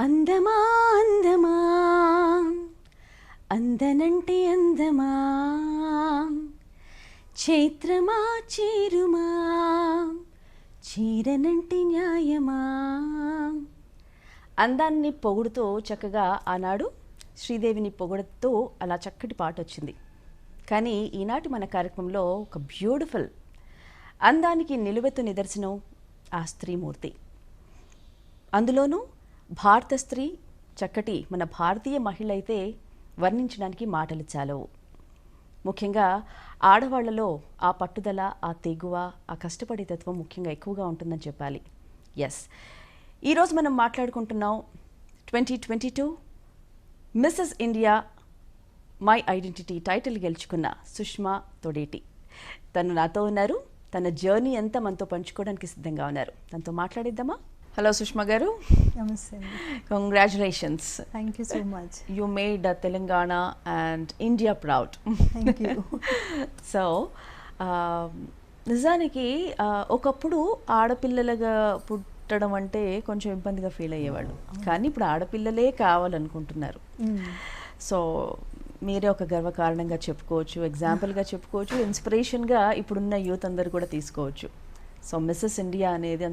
అందమా అందమా అందనంటే అందమా చైత్రమా చీరుమా చీరనంటే న్యాయమా. అందాన్ని పొగుడుతూ చక్కగా ఆనాడు శ్రీదేవిని పొగుడుతూ అలా చక్కటి పాట వచ్చింది. కానీ ఈనాటి మన కార్యక్రమంలో ఒక బ్యూటిఫుల్ అందానికి నిలువెత్తు నిదర్శనం ఆ స్త్రీమూర్తి. అందులోనూ భారత స్త్రీ, చక్కటి మన భారతీయ మహిళ అయితే వర్ణించడానికి మాటలు చాలవు. ముఖ్యంగా ఆడవాళ్లలో ఆ పట్టుదల, ఆ తెగువ, ఆ కష్టపడే తత్వం ముఖ్యంగా ఎక్కువగా ఉంటుందని చెప్పాలి. ఎస్, ఈరోజు మనం మాట్లాడుకుంటున్నాం 2022 Mrs India my identity title గెలుచుకున్న సుష్మా తొడేటి. తను నాతో ఉన్నారు. తన జర్నీ అంతా మనతో పంచుకోవడానికి సిద్ధంగా ఉన్నారు. తనతో మాట్లాడిద్దామా? హలో సుష్మా గారు. నమస్తే. Congratulations. Thank you so much. You made Telangana and India proud. Thank you. So నిజానికి ఒకప్పుడు ఆడపిల్లలుగా పుట్టడం అంటే కొంచెం ఇబ్బందిగా ఫీల్ అయ్యేవాళ్ళు. కానీ ఇప్పుడు ఆడపిల్లలే కావాలనుకుంటున్నారు. సో మీరే ఒక గర్వకారణంగా చెప్పుకోవచ్చు, ఎగ్జాంపుల్గా చెప్పుకోవచ్చు, ఇన్స్పిరేషన్గా ఇప్పుడున్న యూత్ అందరు కూడా తీసుకోవచ్చు. సో మిస్సెస్ ఇండియా అనేది